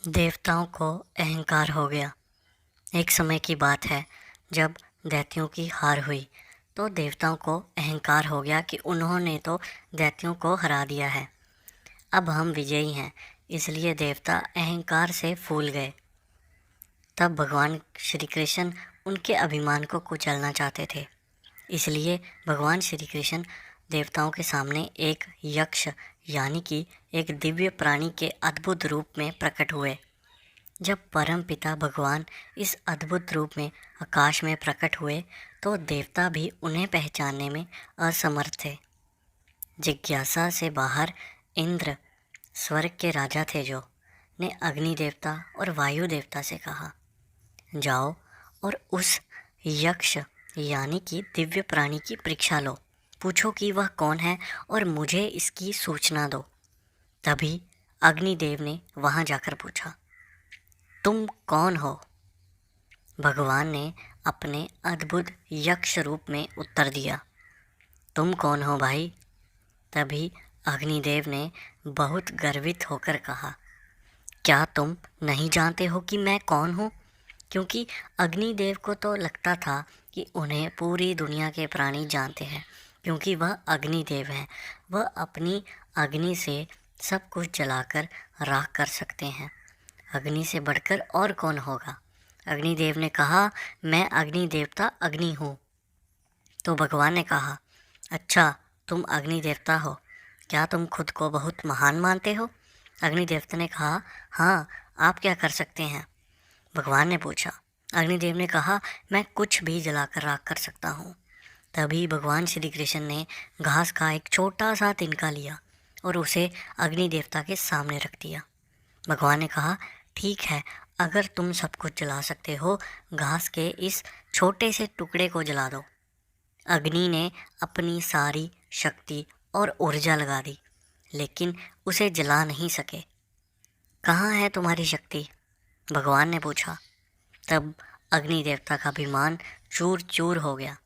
देवताओं को अहंकार हो गया। एक समय की बात है जब दैत्यों की हार हुई तो देवताओं को अहंकार हो गया कि उन्होंने तो दैत्यों को हरा दिया है। अब हम विजयी हैं, इसलिए देवता अहंकार से फूल गए। तब भगवान श्री कृष्ण उनके अभिमान को कुचलना चाहते थे। इसलिए भगवान श्री कृष्ण देवताओं के सामने एक यक्ष यानी कि एक दिव्य प्राणी के अद्भुत रूप में प्रकट हुए। जब परम पिता भगवान इस अद्भुत रूप में आकाश में प्रकट हुए तो देवता भी उन्हें पहचानने में असमर्थ थे। जिज्ञासा से बाहर इंद्र, स्वर्ग के राजा थे, जो ने अग्नि देवता और वायु देवता से कहा, जाओ और उस यक्ष यानी कि दिव्य प्राणी की परीक्षा लो, पूछो कि वह कौन है और मुझे इसकी सूचना दो। तभी अग्निदेव ने वहां जाकर पूछा, तुम कौन हो? भगवान ने अपने अद्भुत यक्ष रूप में उत्तर दिया, तुम कौन हो भाई? तभी अग्निदेव ने बहुत गर्वित होकर कहा, क्या तुम नहीं जानते हो कि मैं कौन हूँ? क्योंकि अग्निदेव को तो लगता था कि उन्हें पूरी दुनिया के प्राणी जानते हैं, क्योंकि वह अग्निदेव हैं। वह अपनी अग्नि से सब कुछ जलाकर राख कर सकते हैं। अग्नि से बढ़कर और कौन होगा? अग्निदेव ने कहा, मैं अग्नि देवता अग्नि हूँ। तो भगवान ने कहा, अच्छा, तुम अग्नि देवता हो, क्या तुम खुद को बहुत महान मानते हो? अग्नि देवता ने कहा, हाँ, आप क्या कर सकते हैं? भगवान ने पूछा। अग्निदेव ने कहा, मैं कुछ भी जलाकर राख कर सकता हूँ। तभी भगवान श्री कृष्ण ने घास का एक छोटा सा तिनका लिया और उसे अग्नि देवता के सामने रख दिया। भगवान ने कहा, ठीक है, अगर तुम सब कुछ जला सकते हो, घास के इस छोटे से टुकड़े को जला दो। अग्नि ने अपनी सारी शक्ति और ऊर्जा लगा दी, लेकिन उसे जला नहीं सके। कहाँ है तुम्हारी शक्ति? भगवान ने पूछा। तब अग्नि देवता का अभिमान चूर चूर हो गया।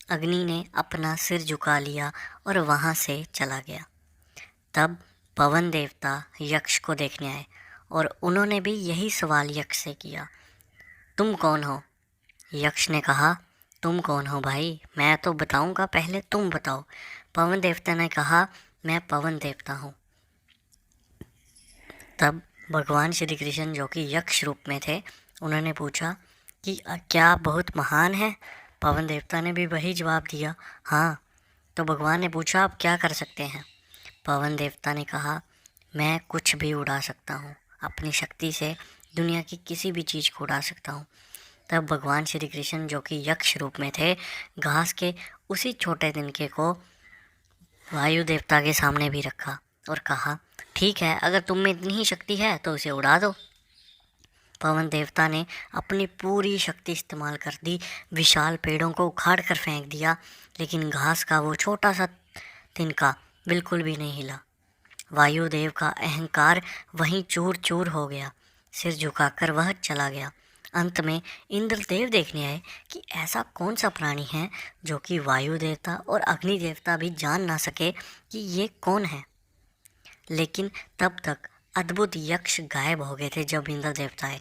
अग्नि ने अपना सिर झुका लिया और वहाँ से चला गया। तब पवन देवता यक्ष को देखने आए और उन्होंने भी यही सवाल यक्ष से किया, तुम कौन हो? यक्ष ने कहा, तुम कौन हो भाई? मैं तो बताऊंगा, पहले तुम बताओ। पवन देवता ने कहा, मैं पवन देवता हूँ। तब भगवान श्री कृष्ण, जो कि यक्ष रूप में थे, उन्होंने पूछा कि क्या आप बहुत महान हैं? पवन देवता ने भी वही जवाब दिया, हाँ। तो भगवान ने पूछा, आप क्या कर सकते हैं? पवन देवता ने कहा, मैं कुछ भी उड़ा सकता हूँ, अपनी शक्ति से दुनिया की किसी भी चीज़ को उड़ा सकता हूँ। तब भगवान श्री कृष्ण, जो कि यक्ष रूप में थे, घास के उसी छोटे तिनके को वायु देवता के सामने भी रखा और कहा, ठीक है, अगर तुम में इतनी ही शक्ति है तो उसे उड़ा दो। पवन देवता ने अपनी पूरी शक्ति इस्तेमाल कर दी, विशाल पेड़ों को उखाड़ कर फेंक दिया, लेकिन घास का वो छोटा सा तिनका बिल्कुल भी नहीं हिला। वायुदेव का अहंकार वहीं चूर चूर हो गया। सिर झुकाकर वह चला गया। अंत में इंद्रदेव देखने आए कि ऐसा कौन सा प्राणी है जो कि वायु देवता और अग्नि देवता भी जान ना सके कि ये कौन है। लेकिन तब तक अद्भुत यक्ष गायब हो गए थे। जब इंद्र देवता आए,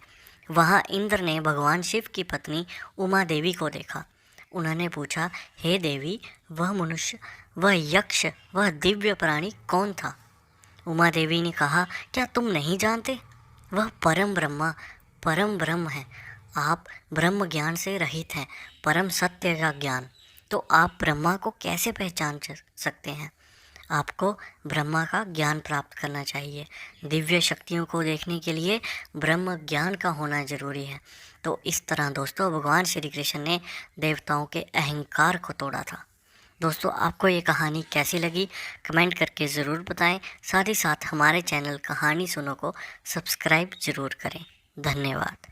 वहाँ इंद्र ने भगवान शिव की पत्नी उमा देवी को देखा। उन्होंने पूछा, हे देवी, वह मनुष्य, वह यक्ष, वह दिव्य प्राणी कौन था? उमा देवी ने कहा, क्या तुम नहीं जानते? वह परम ब्रह्म है। आप ब्रह्म ज्ञान से रहित हैं, परम सत्य का ज्ञान। तो आप ब्रह्मा को कैसे पहचान सकते हैं? आपको ब्रह्मा का ज्ञान प्राप्त करना चाहिए। दिव्य शक्तियों को देखने के लिए ब्रह्म ज्ञान का होना जरूरी है। तो इस तरह दोस्तों, भगवान श्री कृष्ण ने देवताओं के अहंकार को तोड़ा था। दोस्तों, आपको ये कहानी कैसी लगी कमेंट करके ज़रूर बताएं। साथ ही साथ हमारे चैनल कहानी सुनो को सब्सक्राइब ज़रूर करें। धन्यवाद।